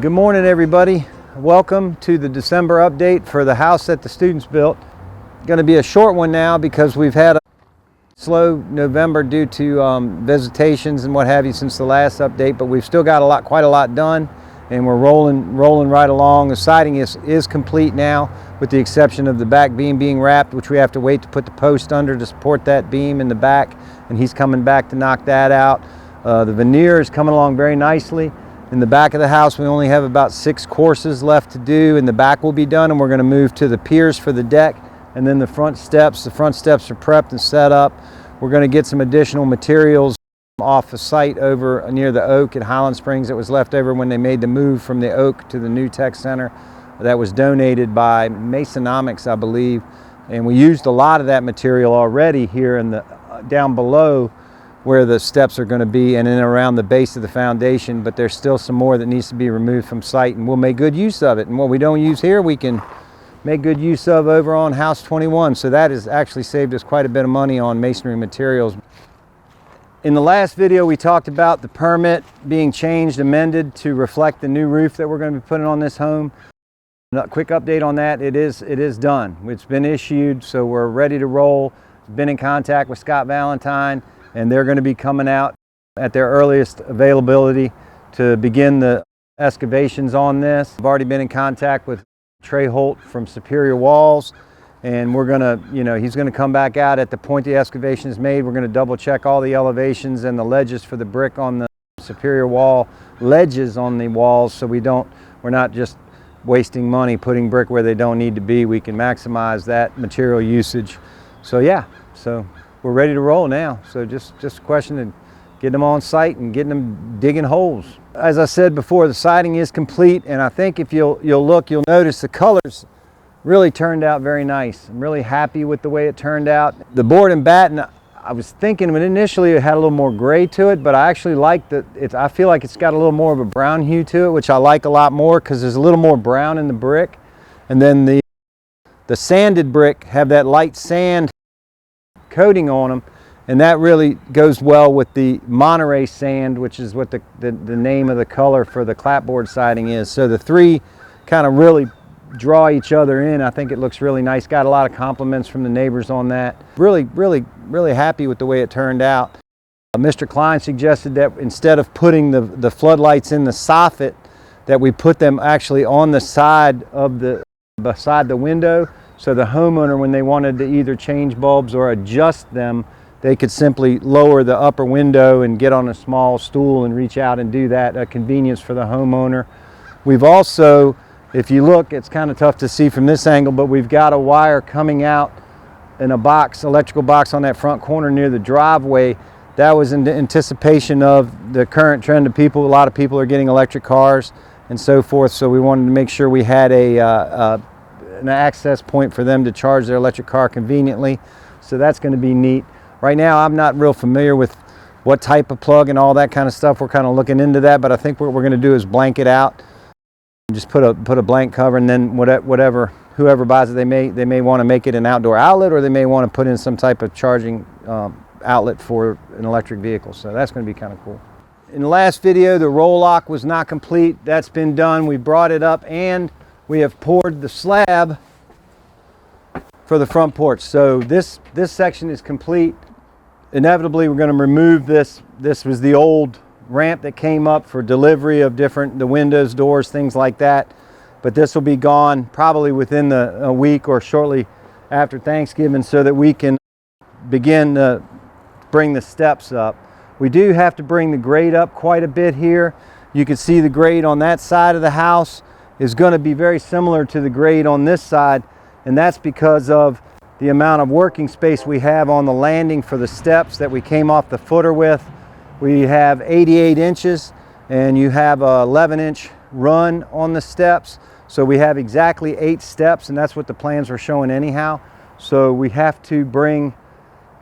Good morning, everybody. Welcome to the December update for the house that the students built. Going to be a short one now because we've had a slow November due to visitations and what have you since the last update, but we've still got quite a lot done, and we're rolling right along. The siding is complete now, with the exception of the back beam being wrapped, which we have to wait to put the post under to support that beam in the back, and he's coming back to knock that out. The veneer is coming along very nicely. In the back of the house, we only have about 6 courses left to do, and the back will be done, and we're going to move to the piers for the deck, and then the front steps. The front steps are prepped and set up. We're going to get some additional materials off the site over near the Oak at Highland Springs that was left over when they made the move from the Oak to the new tech center. That was donated by Masonomics, I believe, and we used a lot of that material already here in the down below where the steps are going to be and in around the base of the foundation, but there's still some more that needs to be removed from site, and we'll make good use of it. And what we don't use here, we can make good use of over on House 21. So that has actually saved us quite a bit of money on masonry materials. In the last video, we talked about the permit being changed, amended to reflect the new roof that we're going to be putting on this home. A quick update on that, it is done. It's been issued, so we're ready to roll. Been in contact with Scott Valentine, and they're going to be coming out at their earliest availability to begin the excavations on this. I've already been in contact with Trey Holt from Superior Walls, and we're going to, he's going to come back out at the point the excavation is made. We're going to double check all the elevations and the ledges for the brick on the Superior Wall ledges on the walls, so we're not just wasting money putting brick where they don't need to be. We can maximize that material usage. So yeah, so we're ready to roll now. So just a question of getting them on site and getting them digging holes. As I said before, the siding is complete, and I think if you'll look, you'll notice the colors really turned out very nice. I'm really happy with the way it turned out. The board and batten, I was thinking when initially it had a little more gray to it, but I actually like that. I feel like it's got a little more of a brown hue to it, which I like a lot more because there's a little more brown in the brick. And then the sanded brick have that light sand coating on them, and that really goes well with the Monterey sand, which is what the name of the color for the clapboard siding is. So the three kind of really draw each other in. I think it looks really nice. Got a lot of compliments from the neighbors on that. Really happy with the way it turned out. Mr. Klein suggested that instead of putting the floodlights in the soffit, that we put them actually on the side of beside the window, so the homeowner, when they wanted to either change bulbs or adjust them, they could simply lower the upper window and get on a small stool and reach out and do that, a convenience for the homeowner. We've also, if you look, it's kind of tough to see from this angle, but we've got a wire coming out in a box, electrical box on that front corner near the driveway. That was in anticipation of the current trend of people. A lot of people are getting electric cars and so forth, so we wanted to make sure we had an access point for them to charge their electric car conveniently. So that's going to be neat. Right now I'm not real familiar with what type of plug and all that kind of stuff. We're kind of looking into that, but I think what we're going to do is blank it out, just put a blank cover, and then whoever buys it, they may want to make it an outdoor outlet, or they may want to put in some type of charging outlet for an electric vehicle. So that's going to be kind of cool. In the last video, the roll lock was not complete. That's been done. We brought it up, and we have poured the slab for the front porch. So this section is complete. Inevitably, we're going to remove this. This was the old ramp that came up for delivery of the windows, doors, things like that. But this will be gone probably within a week or shortly after Thanksgiving, so that we can begin to bring the steps up. We do have to bring the grade up quite a bit here. You can see the grade on that side of the house is going to be very similar to the grade on this side, and that's because of the amount of working space we have on the landing for the steps that we came off the footer with. We have 88 inches, and you have a 11-inch run on the steps, so we have exactly 8 steps, and that's what the plans were showing anyhow. So we have to bring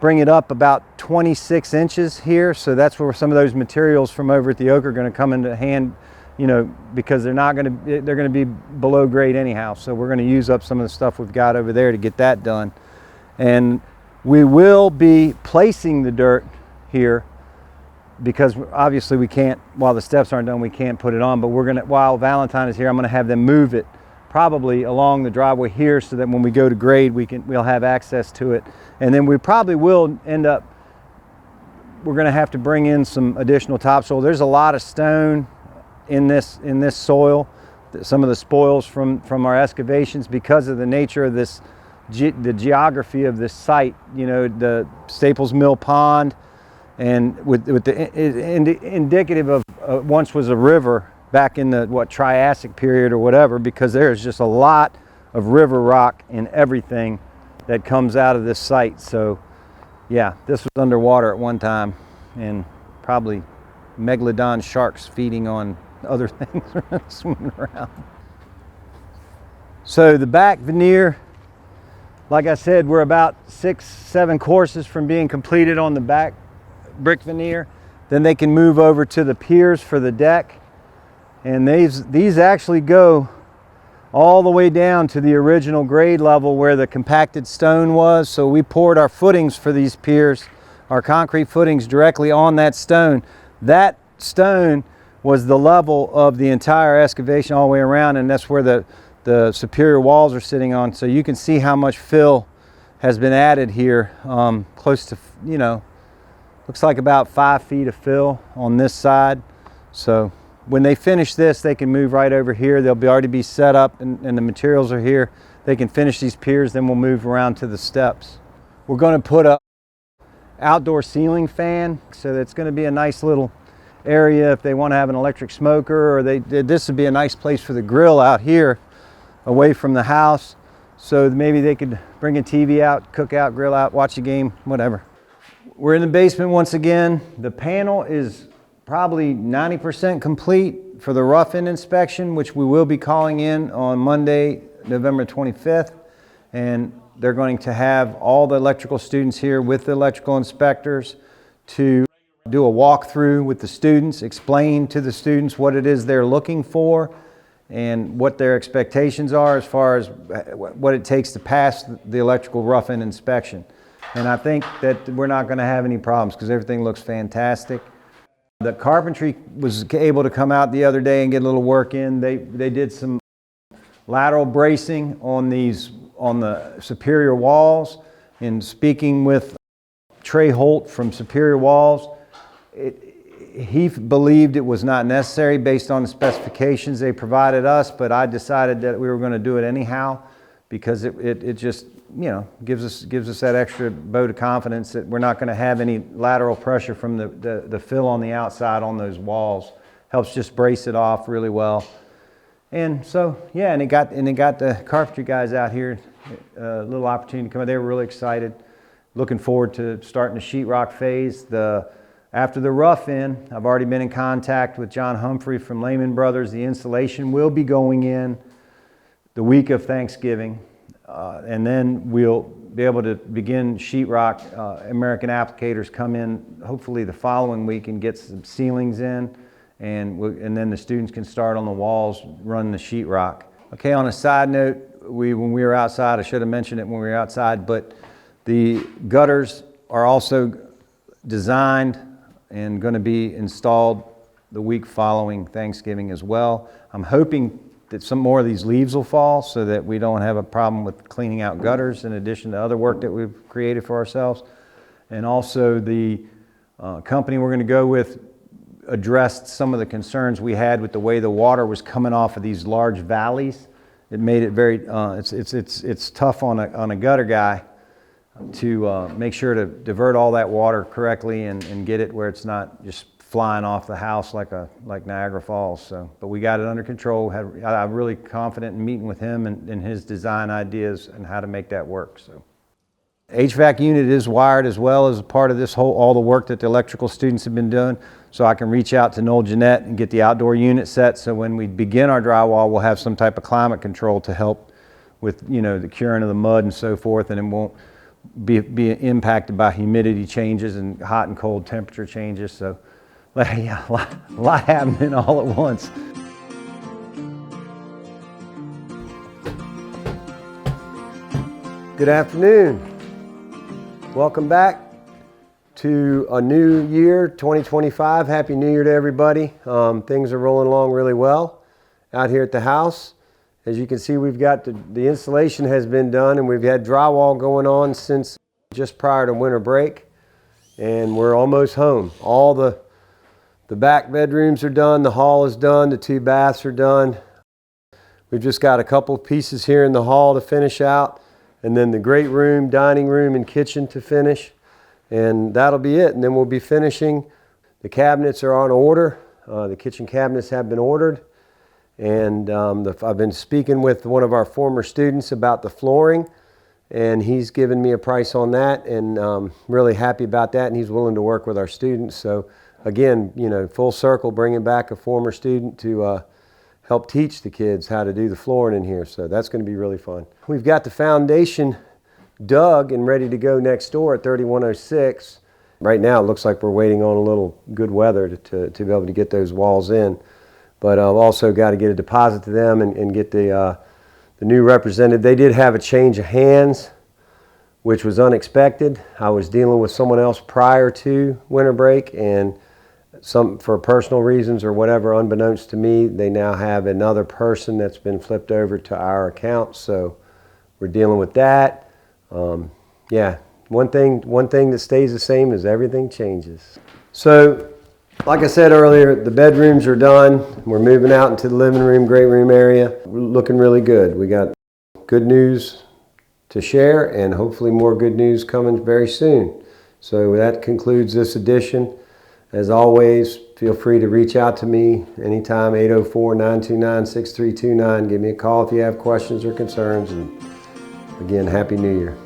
it up about 26 inches here, so that's where some of those materials from over at the Oak are going to come into hand, because they're going to be below grade anyhow. So we're going to use up some of the stuff we've got over there to get that done. And we will be placing the dirt here because obviously we can't, while the steps aren't done, we can't put it on, but while Valentine is here, I'm gonna have them move it probably along the driveway here so that when we go to grade, we'll have access to it. And then we probably will end up, we're gonna have to bring in some additional topsoil. There's a lot of stone in this soil, some of the spoils from our excavations because of the nature of this, the geography of this site, you know, the Staples Mill Pond, and with the indicative of once was a river back in the Triassic period or whatever, because there's just a lot of river rock in everything that comes out of this site. So yeah, this was underwater at one time, and probably megalodon sharks feeding on other things swimming around. So the back veneer, like I said, we're about 6-7 courses from being completed on the back brick veneer. Then they can move over to the piers for the deck, and these actually go all the way down to the original grade level where the compacted stone was. So we poured our footings for these piers, our concrete footings, directly on that stone. That stone was the level of the entire excavation all the way around, and that's where the superior walls are sitting on. So you can see how much fill has been added here, close to, you know, looks like about 5 feet of fill on this side. So when they finish this, they can move right over here. They'll already be set up, and the materials are here. They can finish these piers, then we'll move around to the steps. We're going to put a outdoor ceiling fan, so that's going to be a nice little area if they want to have an electric smoker, or this would be a nice place for the grill out here away from the house. So maybe they could bring a TV out, cook out, grill out, watch a game, whatever. We're in the basement once again. The panel is probably 90% complete for the rough-in inspection, which we will be calling in on Monday, November 25th. And they're going to have all the electrical students here with the electrical inspectors to do a walkthrough with the students, explain to the students what it is they're looking for and what their expectations are as far as what it takes to pass the electrical rough-in inspection. And I think that we're not going to have any problems because everything looks fantastic. The carpentry was able to come out the other day and get a little work in. They did some lateral bracing on the superior walls. In speaking with Trey Holt from Superior Walls, he believed it was not necessary based on the specifications they provided us, but I decided that we were going to do it anyhow because it just, you know, gives us that extra vote of confidence that we're not going to have any lateral pressure from the fill on the outside on those walls. Helps just brace it off really well. And so yeah, and it got the carpentry guys out here a little opportunity to come out. They were really excited, looking forward to starting the sheetrock phase. After the rough-in, I've already been in contact with John Humphrey from Lehman Brothers. The installation will be going in the week of Thanksgiving. And then we'll be able to begin sheetrock. American applicators come in hopefully the following week and get some ceilings in, and then the students can start on the walls running the sheetrock. Okay, on a side note, when we were outside, I should have mentioned it when we were outside, but the gutters are also designed and going to be installed the week following Thanksgiving as well. I'm hoping that some more of these leaves will fall so that we don't have a problem with cleaning out gutters in addition to other work that we've created for ourselves. And also the company we're going to go with addressed some of the concerns we had with the way the water was coming off of these large valleys. It made it very, it's tough on a gutter guy to make sure to divert all that water correctly and get it where it's not just flying off the house like Niagara Falls. So, but we got it under control. I'm really confident in meeting with him and his design ideas and how to make that work. So, HVAC unit is wired as well as a part of this all the work that the electrical students have been doing. So I can reach out to Noel Jeanette and get the outdoor unit set. So when we begin our drywall, we'll have some type of climate control to help with, you know, the curing of the mud and so forth, and it won't be impacted by humidity changes and hot and cold temperature changes. So yeah, a lot happening all at once. Good afternoon. Welcome back. to a new year, 2025. Happy New Year to everybody. Things are rolling along really well out here at the house. As you can see, we've got the installation has been done, and we've had drywall going on since just prior to winter break, and we're almost home. All the back bedrooms are done, the hall is done, the 2 baths are done. We've just got a couple pieces here in the hall to finish out, and then the great room, dining room, and kitchen to finish, and that'll be it. And then we'll be finishing. The cabinets are on order. The kitchen cabinets have been ordered. And I've been speaking with one of our former students about the flooring, and he's given me a price on that, and really happy about that, and he's willing to work with our students. So again, you know, full circle, bringing back a former student to help teach the kids how to do the flooring in here. So that's going to be really fun. We've got the foundation dug and ready to go next door at 3106. Right now it looks like we're waiting on a little good weather to be able to get those walls in. But I've also got to get a deposit to them and get the new representative. They did have a change of hands, which was unexpected. I was dealing with someone else prior to winter break, and for personal reasons or whatever, unbeknownst to me, they now have another person that's been flipped over to our account. So we're dealing with that. Yeah, one thing that stays the same is everything changes. So, like I said earlier, the bedrooms are done. We're moving out into the living room, great room area. We're looking really good. We got good news to share, and hopefully more good news coming very soon. So that concludes this edition. As always, feel free to reach out to me anytime, 804-929-6329. Give me a call if you have questions or concerns. And again, Happy New Year.